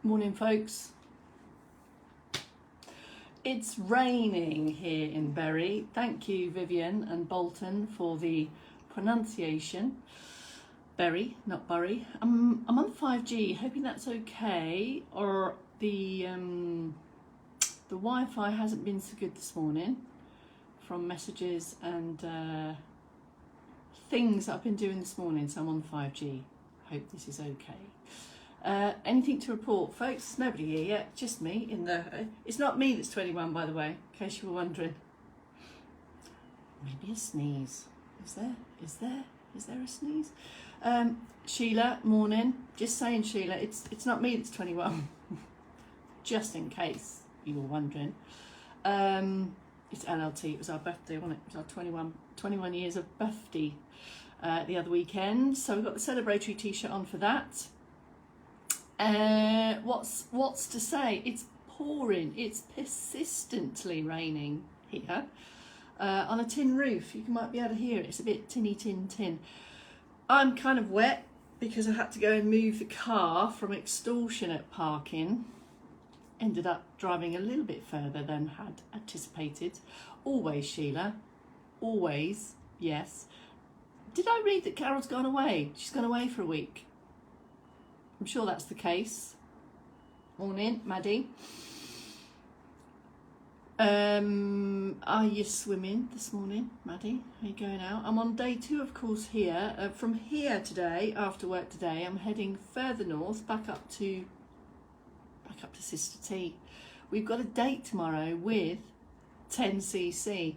Morning, folks. It's raining here in Bury. Thank you, Vivian and Bolton, for the pronunciation. Bury, not Bury. I'm on 5G, hoping that's okay. Or the Wi-Fi hasn't been so good this morning from messages and things that I've been doing this morning, so I'm on 5G. Hope this is okay. Anything to report, folks? Nobody here yet, just me in the... it's not me that's 21, by the way, in case you were wondering. Maybe a sneeze. Is there a sneeze? Sheila, morning. Just saying, Sheila, it's not me that's 21. Just in case you were wondering. It's LLT, it was our birthday, wasn't it? It was our 21 years of birthday the other weekend. So we've got the celebratory t-shirt on for that. What's to say? It's pouring. It's persistently raining here on a tin roof. You might be able to hear it. It's a bit tin. I'm kind of wet because I had to go and move the car from extortionate parking. Ended up driving a little bit further than had anticipated. Always, Sheila. Always, yes. Did I read that Carol's gone away? She's gone away for a week. I'm sure that's the case. Morning, Maddie. Are you swimming this morning, Maddie? Are you going out? I'm on day 2, of course, here. From here today, after work today, I'm heading further north, back up to Sister T. We've got a date tomorrow with 10cc.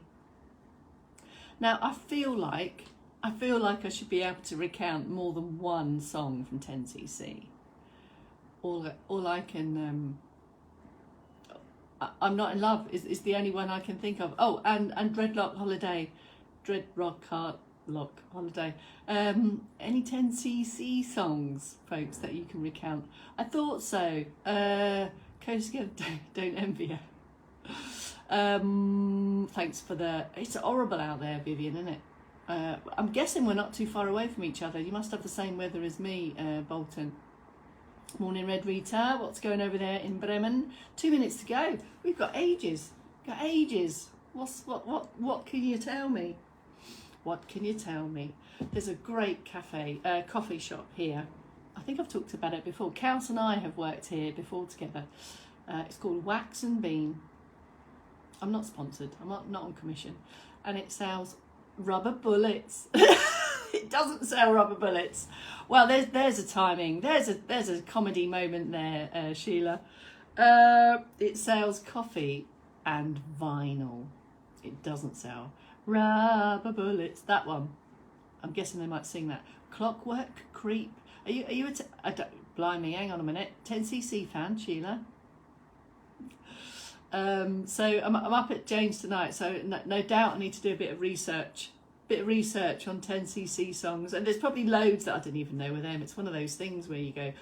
Now, I feel like I should be able to recount more than one song from 10cc. All I can, I'm Not in Love is the only one I can think of. Oh, and Dreadlock Holiday. Any 10cc songs, folks, that you can recount? I thought so. Close Together, Don't Envy Her. Thanks for the... It's horrible out there, Vivian, isn't it? I'm guessing we're not too far away from each other. You must have the same weather as me, Bolton. Morning, Red Rita. What's going over there in Bremen? 2 minutes to go. We've got ages. What can you tell me? What can you tell me? There's a great coffee shop here. I think I've talked about it before. Kels and I have worked here before together. It's called Wax and Bean. I'm not sponsored. I'm not on commission. And it sells rubber bullets. It doesn't sell rubber bullets. Well, there's a timing. There's a comedy moment there, Sheila. It sells coffee and vinyl. It doesn't sell rubber bullets. That one. I'm guessing they might sing that. Clockwork Creep. Are you blimey, hang on a minute. 10cc fan, Sheila. So I'm up at Jane's tonight, so no doubt I need to do a bit of research on 10cc songs, and there's probably loads that I didn't even know were them. It's one of those things where you go,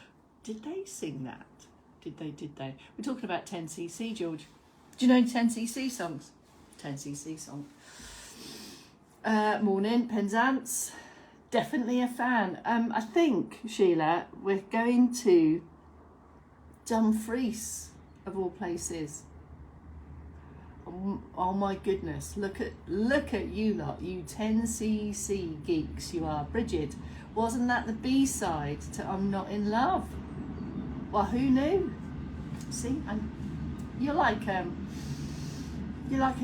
did they sing that? Did they? We're talking about 10cc, George. Do you know 10cc songs? 10cc song. Morning, Penzance. Definitely a fan. I think, Sheila, we're going to Dumfries, of all places. Oh my goodness, look at you lot, you 10cc geeks you are. Bridget, wasn't that the B-side to I'm Not in Love? Well, who knew? See, and you're like an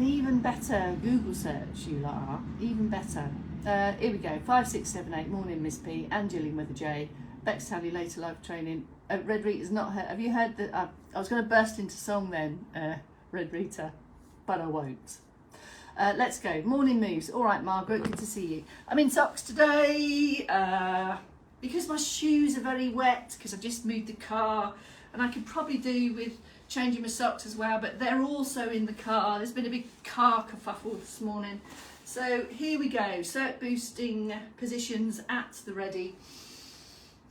even better Google search, you lot are, even better. Here we go, 5678, morning Miss P, and Gillian with a J, Bex Tally, later live training. Red Rita's not heard, have you heard that? I was going to burst into song then, Red Rita, but I won't. Let's go. Morning moves. All right, Margaret, good to see you. I'm in socks today because my shoes are very wet because I've just moved the car, and I could probably do with changing my socks as well, but they're also in the car. There's been a big car kerfuffle this morning. So here we go. Circ boosting positions at the ready.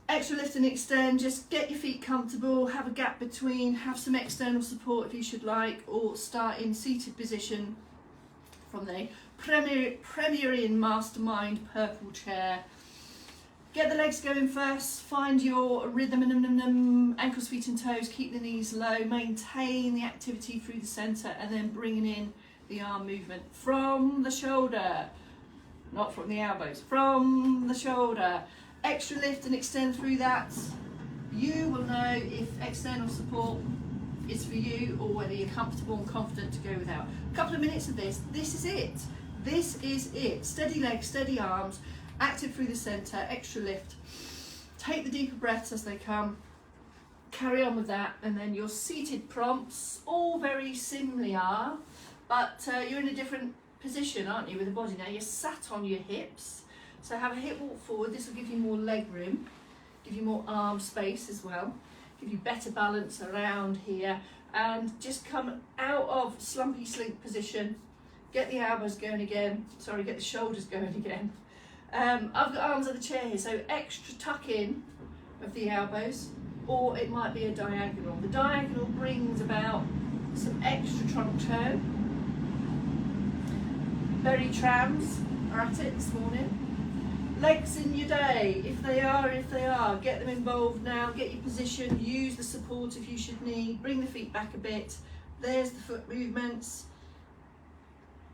Extra lift and extend, just get your feet comfortable, have a gap between, have some external support if you should like, or start in seated position from the Premierian Mastermind purple chair. Get the legs going first, find your rhythm, ankles, feet and toes, keep the knees low, maintain the activity through the centre, and then bringing in the arm movement from the shoulder, not from the elbows, from the shoulder. Extra lift and extend through that. You will know if external support is for you or whether you're comfortable and confident to go without. A couple of minutes of this is it. This is it. Steady legs, steady arms, active through the centre, extra lift. Take the deeper breaths as they come. Carry on with that, and then your seated prompts, all very similar, but you're in a different position, aren't you, with the body now? You're sat on your hips, so have a hip walk forward. This will give you more leg room, give you more arm space as well, give you better balance around here, and just come out of slumpy slink position. Get the elbows going again, sorry, get the shoulders going again. I've got arms of the chair here, so extra tuck in of the elbows, or it might be a diagonal. The diagonal brings about some extra trunk turn. Very trams are at it this morning. Legs in your day, if they are, get them involved now, get your position, use the support if you should need, bring the feet back a bit. There's the foot movements.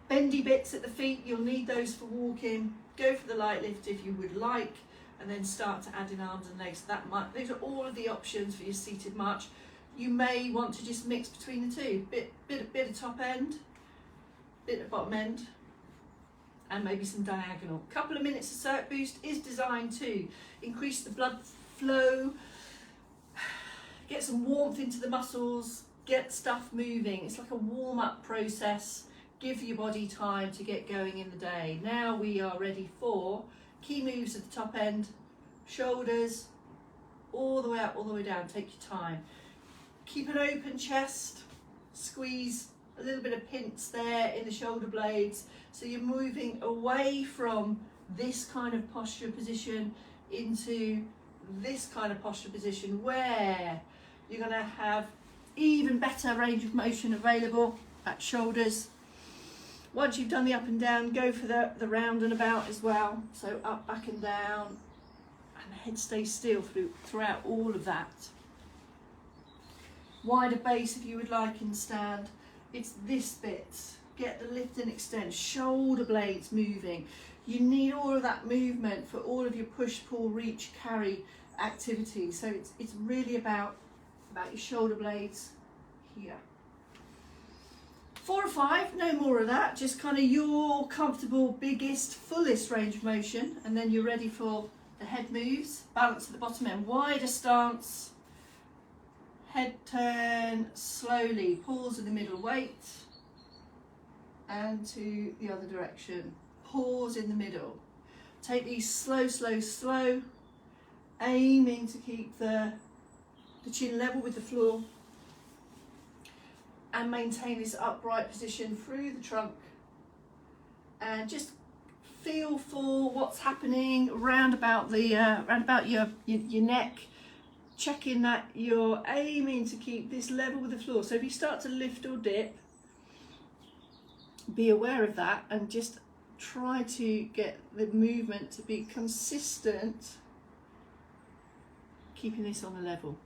Bendy bits at the feet, you'll need those for walking. Go for the light lift if you would like, and then start to add in arms and legs. These are all of the options for your seated march. You may want to just mix between the two. Bit of top end, bit of bottom end, and maybe some diagonal. Couple of minutes of circ boost is designed to increase the blood flow, get some warmth into the muscles, get stuff moving. It's like a warm-up process. Give your body time to get going in the day. Now we are ready for key moves at the top end, shoulders, all the way up, all the way down. Take your time. Keep an open chest, squeeze a little bit of pinch there in the shoulder blades. So you're moving away from this kind of posture position into this kind of posture position where you're going to have even better range of motion available at shoulders. Once you've done the up and down, go for the round and about as well. So up, back and down, and the head stays still throughout all of that. Wider base if you would like in stand. It's this bit. Get the lift and extend, shoulder blades moving. You need all of that movement for all of your push, pull, reach, carry activities. So it's really about your shoulder blades here. 4 or 5, no more of that, just kind of your comfortable, biggest, fullest range of motion, and then you're ready for the head moves. Balance at the bottom end, wider stance, head turn slowly, pause in the middle, weight, and to the other direction, pause in the middle. Take these slow, slow, slow, aiming to keep the chin level with the floor, and maintain this upright position through the trunk, and just feel for what's happening round about your neck, checking that you're aiming to keep this level with the floor. So if you start to lift or dip, be aware of that and just try to get the movement to be consistent, keeping this on a level.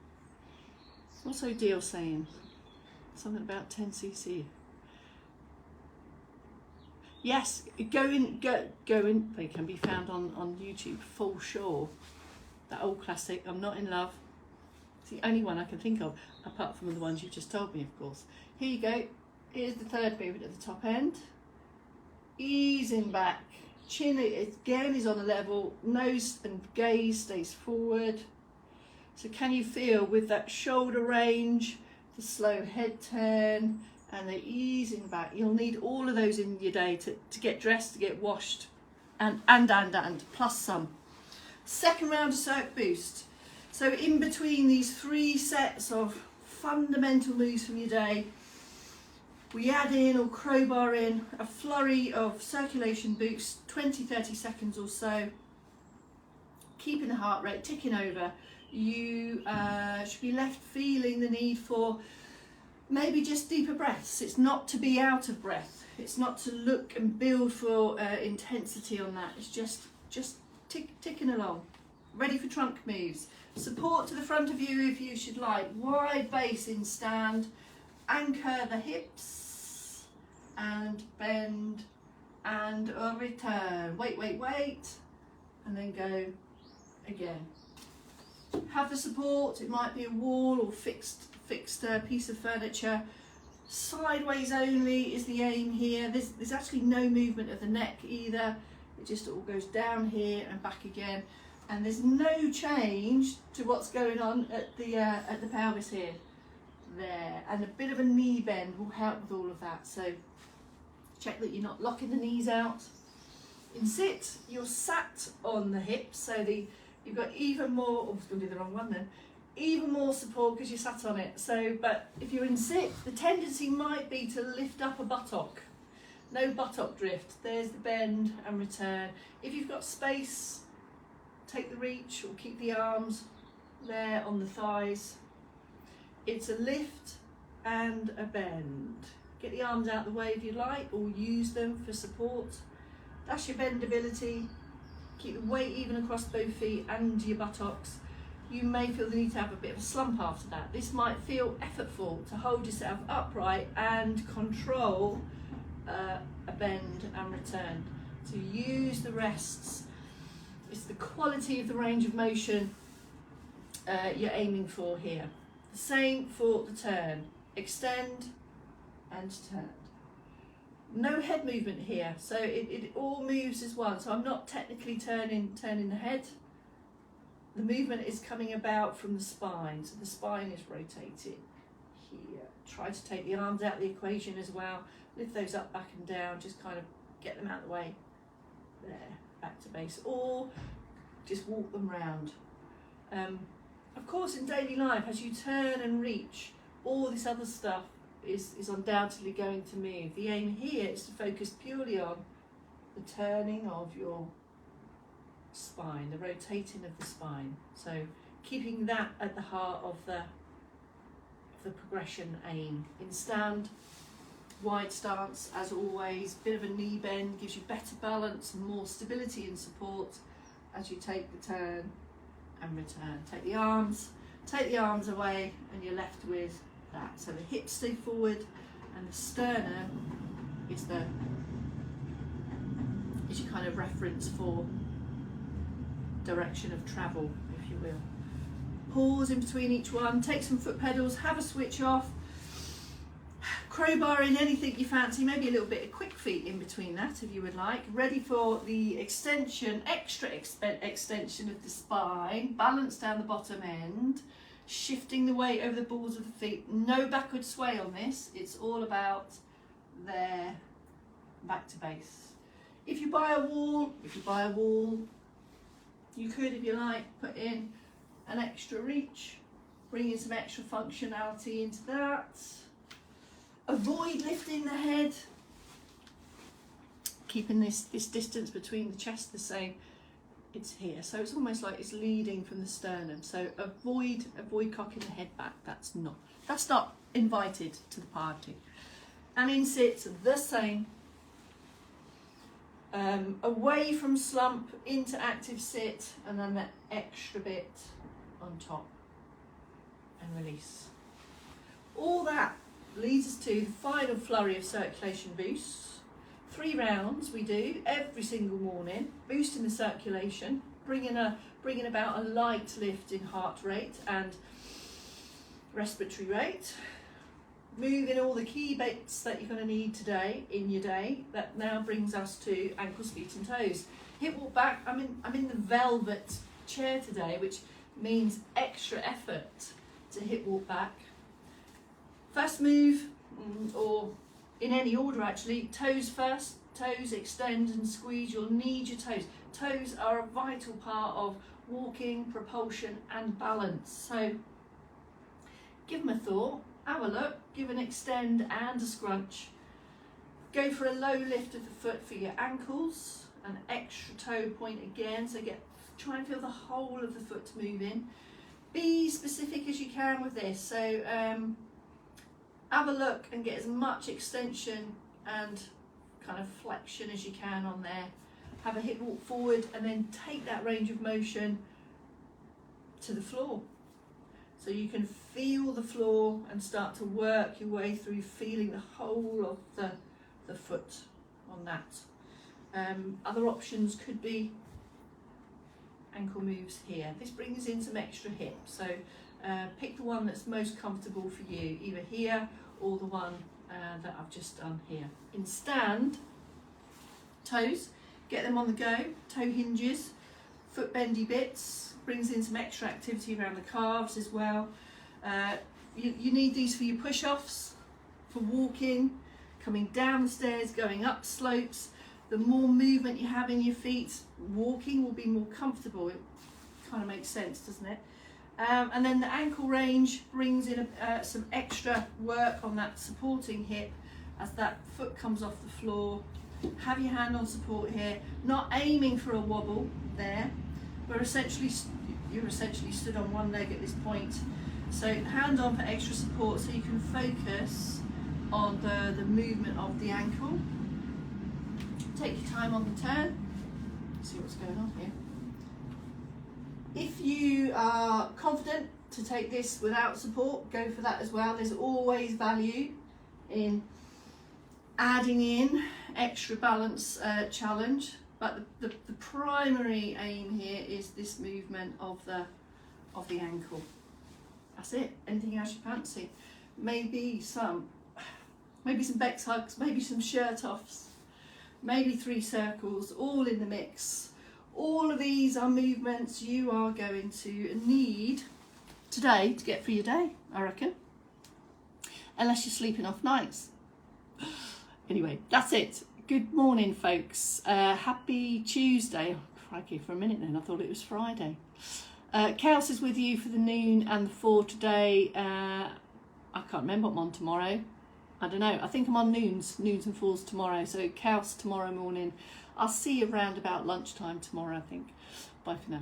What's Odile saying? Something about 10cc. Yes, go in. They can be found on YouTube. Full Shore, that old classic. I'm Not in Love. It's the only one I can think of, apart from the ones you've just told me, of course. Here you go. Here's the third movement at the top end. Easing back. Chin again is on a level. Nose and gaze stays forward. So can you feel with that shoulder range, the slow head turn, and the easing back? You'll need all of those in your day to get dressed, to get washed, and plus some. Second round of circ boost. So in between these 3 sets of fundamental moves from your day, we add in or crowbar in a flurry of circulation boost, 20-30 seconds or so, keeping the heart rate ticking over. You should be left feeling the need for maybe just deeper breaths. It's not to be out of breath. It's not to look and build for intensity on that. It's just ticking along. Ready for trunk moves. Support to the front of you if you should like. Wide base in stand. Anchor the hips and bend and a return. Wait, wait, wait. And then go again. Have the support. It might be a wall or fixed piece of furniture. Sideways only is the aim here. There's actually no movement of the neck either. It just all goes down here and back again. And there's no change to what's going on at the pelvis here. There. And a bit of a knee bend will help with all of that. So check that you're not locking the knees out. In sit, you're sat on the hips, so you've got even more, oh, I was going to do the wrong one then, even more support because you sat on it. So, but if you're in sit, the tendency might be to lift up a buttock. No buttock drift. There's the bend and return. If you've got space, take the reach or keep the arms there on the thighs. It's a lift and a bend. Get the arms out of the way if you like, or use them for support. That's your bendability. Keep the weight even across both feet and your buttocks. You may feel the need to have a bit of a slump after that. This might feel effortful to hold yourself upright and control a bend and return. So use the rests. It's the quality of the range of motion you're aiming for here. The same for the turn. Extend and turn. No head movement here, so it all moves as one. So I'm not technically turning the head. The movement is coming about from the spine, so the spine is rotating here. Try to take the arms out of the equation as well. Lift those up, back and down, just kind of get them out of the way. There, back to base, or just walk them round. Of course, in daily life, as you turn and reach, all this other stuff is undoubtedly going to move. The aim here is to focus purely on the turning of your spine, the rotating of the spine. So keeping that at the heart of the progression aim. In stand, wide stance as always, bit of a knee bend, gives you better balance and more stability and support as you take the turn and return. Take the arms away and you're left with that. So the hips stay forward and the sternum is your kind of reference for direction of travel, if you will. Pause in between each one, take some foot pedals, have a switch off, crowbar in anything you fancy, maybe a little bit of quick feet in between that if you would like. Ready for the extension, extra extension of the spine, balance down the bottom end, shifting the weight over the balls of the feet. No backward sway on this, it's all about there, back to base. If you buy a wall, you could, if you like, put in an extra reach, bring in some extra functionality into that. Avoid lifting the head, keeping this distance between the chest the same. It's here, so it's almost like it's leading from the sternum. So avoid cocking the head back. That's not invited to the party. And in sits, the same. Away from slump into active sit, and then that extra bit on top, and release. All that leads us to the final flurry of circulation boosts. 3 rounds we do every single morning, boosting the circulation, bringing about a light lift in heart rate and respiratory rate. Moving all the key bits that you're going to need today in your day. That now brings us to ankles, feet and toes. Hip walk back. I'm in the velvet chair today, which means extra effort to hip walk back. First move, or in any order actually, toes first. Toes extend and squeeze. You'll need your toes. Toes are a vital part of walking, propulsion and balance. So give them a thought. Have a look, give an extend and a scrunch. Go for a low lift of the foot for your ankles, an extra toe point again, so try and feel the whole of the foot moving. Be specific as you can with this, so have a look and get as much extension and kind of flexion as you can on there. Have a hip walk forward and then take that range of motion to the floor. So you can feel the floor and start to work your way through feeling the whole of the foot on that. Other options could be ankle moves here. This brings in some extra hip, so pick the one that's most comfortable for you, either here or the one that I've just done here. In stand, toes, get them on the go, toe hinges, foot bendy bits, brings in some extra activity around the calves as well. You need these for your push-offs, for walking, coming down the stairs, going up slopes. The more movement you have in your feet, walking will be more comfortable. It kind of makes sense, doesn't it? And then the ankle range brings in some extra work on that supporting hip as that foot comes off the floor. Have your hand on support here, not aiming for a wobble there. You're essentially stood on one leg at this point. So hand on for extra support so you can focus on the movement of the ankle. Take your time on the turn. See what's going on here. If you are confident to take this without support, go for that as well. There's always value in adding in extra balance challenge, but the primary aim here is this movement of the ankle. That's it. Anything else you fancy? Maybe some Bex hugs, maybe some shirt offs, maybe 3 circles, all in the mix. All of these are movements you are going to need today to get through your day, I reckon. Unless you're sleeping off nights. Anyway, that's it. Good morning, folks. Happy Tuesday. Oh, crikey, for a minute then, I thought it was Friday. Chaos is with you for the noon and the 4 today. I can't remember what I'm on tomorrow. I don't know. I think I'm on noons and 4s tomorrow. So Chaos tomorrow morning. I'll see you around about lunchtime tomorrow, I think. Bye for now.